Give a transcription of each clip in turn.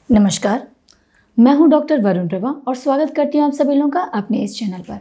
नमस्कार, मैं हूं डॉक्टर वरुण प्रभा और स्वागत करती हूं आप सभी लोगों का अपने इस चैनल पर।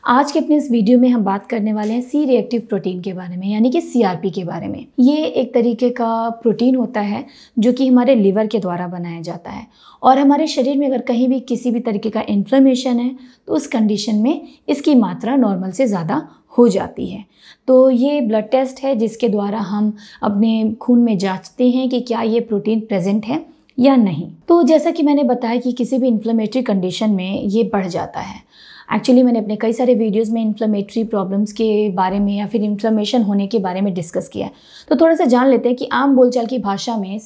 आज के अपने इस वीडियो में हम बात करने वाले हैं सी रिएक्टिव प्रोटीन के बारे में, यानी कि सीआरपी के बारे में। ये एक तरीके का प्रोटीन होता है जो कि हमारे लिवर के द्वारा बनाया जाता है और हमारे शरीर में अगर कहीं भी किसी भी तरीके का इन्फ्लेमेशन है तो उस कंडीशन में इसकी मात्रा नॉर्मल से ज़्यादा हो जाती है। तो ये ब्लड टेस्ट है जिसके द्वारा हम अपने खून में जांचते हैं कि क्या ये प्रोटीन प्रेजेंट है या नहीं। तो जैसा कि मैंने बताया कि किसी भी इन्फ्लेमेटरी कंडीशन में ये बढ़ जाता है। एक्चुअली मैंने अपने कई सारे वीडियोस में इन्फ्लेमेटरी प्रॉब्लम्स के बारे में या फिर इन्फ्लेमेशन होने के बारे में डिस्कस किया है। तो थोड़ा सा जान लेते हैं कि आम बोलचाल की भाषा में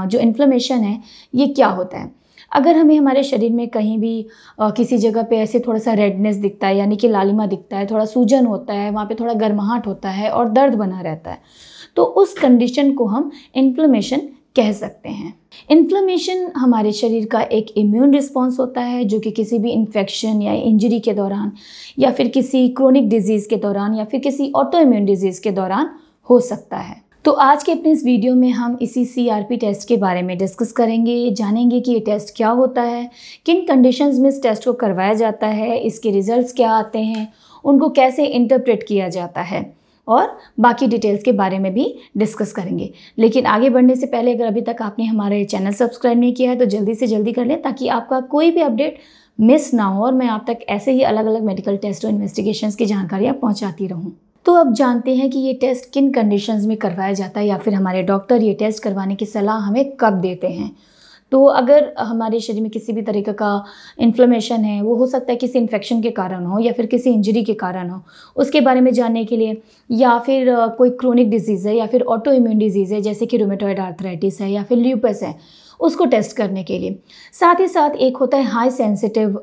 जो इन्फ्लेमेशन है ये क्या होता है। अगर हमें हमारे शरीर में कहीं भी किसी जगह पे ऐसे थोड़ा सा रेडनेस दिखता है, यानी कि लालिमा दिखता है, थोड़ा सूजन होता है, वहाँ पे थोड़ा गर्माहट होता है और दर्द बना रहता है, तो उस कंडीशन को हम इन्फ्लेमेशन कह सकते हैं। इन्फ्लेमेशन हमारे शरीर का एक इम्यून रिस्पॉन्स होता है जो कि किसी भी इन्फेक्शन या इंजरी के दौरान या फिर किसी क्रोनिक डिजीज़ के दौरान या फिर किसी ऑटो इम्यून डिजीज़ के दौरान हो सकता है। तो आज के अपने इस वीडियो में हम इसी सीआरपी टेस्ट के बारे में डिस्कस करेंगे, जानेंगे कि ये टेस्ट क्या होता है, किन कंडीशंस में इस टेस्ट को करवाया जाता है, इसके रिजल्ट्स क्या आते हैं, उनको कैसे इंटरप्रेट किया जाता है और बाकी डिटेल्स के बारे में भी डिस्कस करेंगे। लेकिन आगे बढ़ने से पहले अगर अभी तक आपने हमारे चैनल सब्सक्राइब नहीं किया है तो जल्दी से जल्दी कर लें ताकि आपका कोई भी अपडेट मिस ना हो और मैं आप तक ऐसे ही अलग अलग मेडिकल टेस्ट और इन्वेस्टिगेशंस की जानकारियाँ पहुँचाती रहूँ। तो अब जानते हैं कि ये टेस्ट किन कंडीशंस में करवाया जाता है या फिर हमारे डॉक्टर ये टेस्ट करवाने की सलाह हमें कब देते हैं। तो अगर हमारे शरीर में किसी भी तरीके का इन्फ्लेमेशन है, वो हो सकता है किसी इन्फेक्शन के कारण हो या फिर किसी इंजरी के कारण हो, उसके बारे में जानने के लिए, या फिर कोई क्रोनिक डिजीज़ है या फिर ऑटो इम्यून डिजीज़ है जैसे कि रूमेटॉइड आर्थराइटिस है या फिर ल्यूपस है, उसको टेस्ट करने के लिए। साथ ही साथ एक होता है हाई सेंसिटिव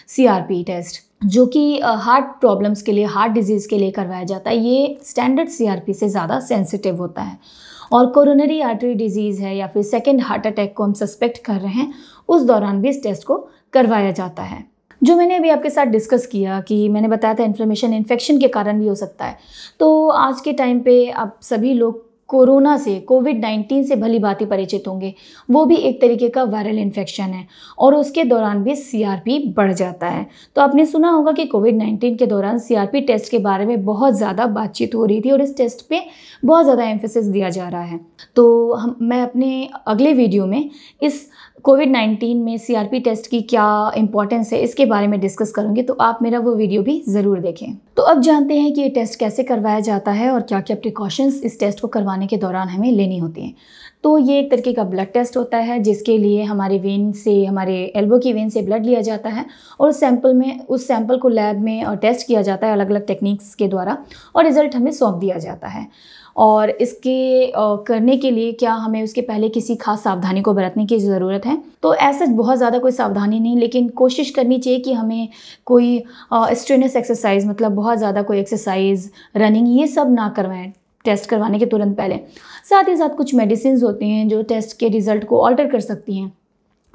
सीआरपी टेस्ट जो कि हार्ट प्रॉब्लम्स के लिए, हार्ट डिजीज़ के लिए करवाया जाता है। ये स्टैंडर्ड सीआरपी से ज़्यादा सेंसिटिव होता है और कोरोनरी आर्टरी डिजीज़ है या फिर सेकेंड हार्ट अटैक को हम सस्पेक्ट कर रहे हैं, उस दौरान भी इस टेस्ट को करवाया जाता है। जो मैंने अभी आपके साथ डिस्कस किया कि मैंने बताया था इन्फ्लेमेशन इन्फेक्शन के कारण भी हो सकता है। तो आज के टाइम पे आप सभी लोग कोरोना से, कोविड-19 से भली भांति परिचित होंगे। वो भी एक तरीके का वायरल इन्फेक्शन है और उसके दौरान भी सीआरपी बढ़ जाता है। तो आपने सुना होगा कि कोविड-19 के दौरान सीआरपी टेस्ट के बारे में बहुत ज़्यादा बातचीत हो रही थी और इस टेस्ट पे बहुत ज़्यादा एम्फेसिस दिया जा रहा है। तो मैं अपने अगले वीडियो में इस कोविड-19 में सीआरपी टेस्ट की क्या इंपॉर्टेंस है इसके बारे में डिस्कस करूंगी, तो आप मेरा वो वीडियो भी ज़रूर देखें। तो अब जानते हैं कि ये टेस्ट कैसे करवाया जाता है और क्या क्या प्रिकॉशंस इस टेस्ट को करवाने के दौरान हमें लेनी होती हैं। तो ये एक तरीके का ब्लड टेस्ट होता है जिसके लिए हमारे वेन से, हमारे एल्बो की वेन से ब्लड लिया जाता है और उस सैंपल को लैब में टेस्ट किया जाता है अलग अलग टेक्निक्स के द्वारा और रिज़ल्ट हमें सौंप दिया जाता है। और इसके करने के लिए क्या हमें उसके पहले किसी खास सावधानी को बरतने की ज़रूरत है? तो ऐसा बहुत ज़्यादा कोई सावधानी नहीं, लेकिन कोशिश करनी चाहिए कि हमें कोई स्ट्रेनस एक्सरसाइज, मतलब बहुत ज़्यादा कोई एक्सरसाइज, रनिंग, ये सब ना करवाएं टेस्ट करवाने के तुरंत पहले। साथ ही साथ कुछ मेडिसिन होती हैं जो टेस्ट के रिज़ल्ट को ऑल्टर कर सकती हैं।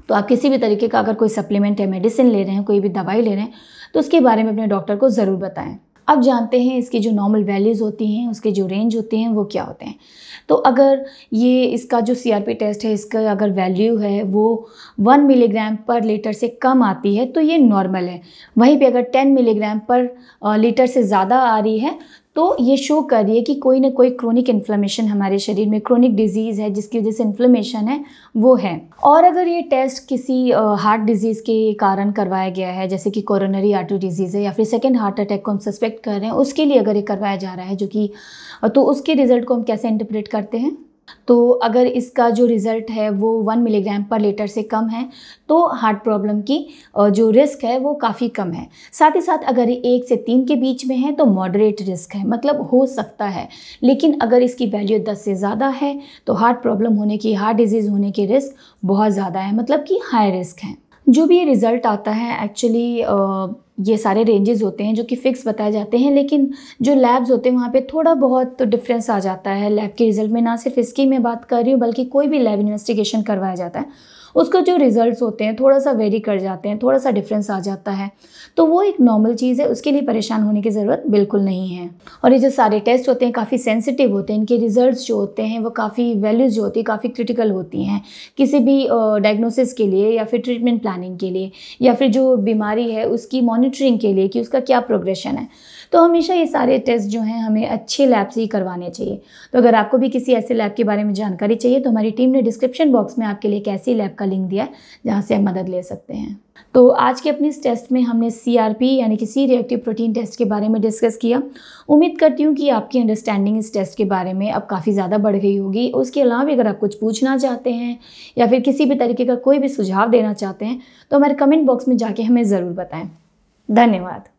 तो आप किसी भी तरीके का अगर कोई सप्लीमेंट या मेडिसिन ले रहे हैं, कोई भी दवाई ले रहे हैं, तो उसके बारे में अपने डॉक्टर को ज़रूर बताएं। अब जानते हैं इसकी जो नॉर्मल वैल्यूज़ होती हैं, उसके जो रेंज होते हैं वो क्या होते हैं। तो अगर ये इसका जो सीआरपी टेस्ट है, इसका अगर वैल्यू है वो 1 मिलीग्राम पर लीटर से कम आती है तो ये नॉर्मल है। वहीं पे अगर 10 मिलीग्राम पर लीटर से ज़्यादा आ रही है तो ये शो कर रही है कि कोई ना कोई क्रोनिक इन्फ्लेमेशन हमारे शरीर में, क्रोनिक डिजीज़ है जिसकी वजह से इन्फ्लेमेशन है वो है। और अगर ये टेस्ट किसी हार्ट डिजीज़ के कारण करवाया गया है जैसे कि कोरोनरी आर्टरी डिजीज़ है या फिर सेकेंड हार्ट अटैक को हम सस्पेक्ट कर रहे हैं, उसके लिए अगर ये करवाया जा रहा है जो कि, तो उसके रिज़ल्ट को हम कैसे इंटरप्रेट करते हैं। तो अगर इसका जो रिज़ल्ट है वो 1 मिलीग्राम पर लीटर से कम है तो हार्ट प्रॉब्लम की जो रिस्क है वो काफ़ी कम है। साथ ही साथ अगर 1 से 3 के बीच में है तो मॉडरेट रिस्क है, मतलब हो सकता है। लेकिन अगर इसकी वैल्यू 10 से ज़्यादा है तो हार्ट प्रॉब्लम होने की, हार्ट डिजीज़ होने की रिस्क बहुत ज़्यादा है, मतलब कि हाई रिस्क है। जो भी ये रिज़ल्ट आता है एक्चुअली ये सारे रेंजेस होते हैं जो कि फ़िक्स बताए जाते हैं, लेकिन जो लैब्स होते हैं वहाँ पे थोड़ा बहुत तो डिफरेंस आ जाता है लैब के रिज़ल्ट में। ना सिर्फ इसकी मैं बात कर रही हूँ, बल्कि कोई भी लैब इन्वेस्टिगेशन करवाया जाता है उसका जो रिज़ल्ट्स होते हैं थोड़ा सा वेरी कर जाते हैं, थोड़ा सा डिफरेंस आ जाता है। तो वो एक नॉर्मल चीज़ है, उसके लिए परेशान होने की ज़रूरत बिल्कुल नहीं है। और ये जो सारे टेस्ट होते हैं काफ़ी सेंसिटिव होते हैं, इनके रिज़ल्ट्स जो होते हैं वो काफ़ी वैल्यूज़ जो होती है काफ़ी क्रिटिकल होती हैं किसी भी डायग्नोसिस के लिए, या फिर ट्रीटमेंट प्लानिंग के लिए, या फिर जो बीमारी है उसकी मॉनिटरिंग के लिए कि उसका क्या प्रोग्रेशन है। तो हमेशा ये सारे टेस्ट जो हैं हमें अच्छे लैब से ही करवाने चाहिए। तो अगर आपको भी किसी ऐसे लैब के बारे में जानकारी चाहिए तो हमारी टीम ने डिस्क्रिप्शन बॉक्स में आपके लिए एक ऐसी लैब का लिंक दिया है जहाँ से आप मदद ले सकते हैं। तो आज के अपने इस टेस्ट में हमने CRP यानी कि सी रिएक्टिव प्रोटीन टेस्ट के बारे में डिस्कस किया। उम्मीद करती हूँ कि आपकी अंडरस्टैंडिंग इस टेस्ट के बारे में अब काफ़ी ज़्यादा बढ़ गई होगी। उसके अलावा भी अगर आप कुछ पूछना चाहते हैं या फिर किसी भी तरीके का कोई भी सुझाव देना चाहते हैं तो हमारे कमेंट बॉक्स में जाके हमें ज़रूर बताएं। धन्यवाद।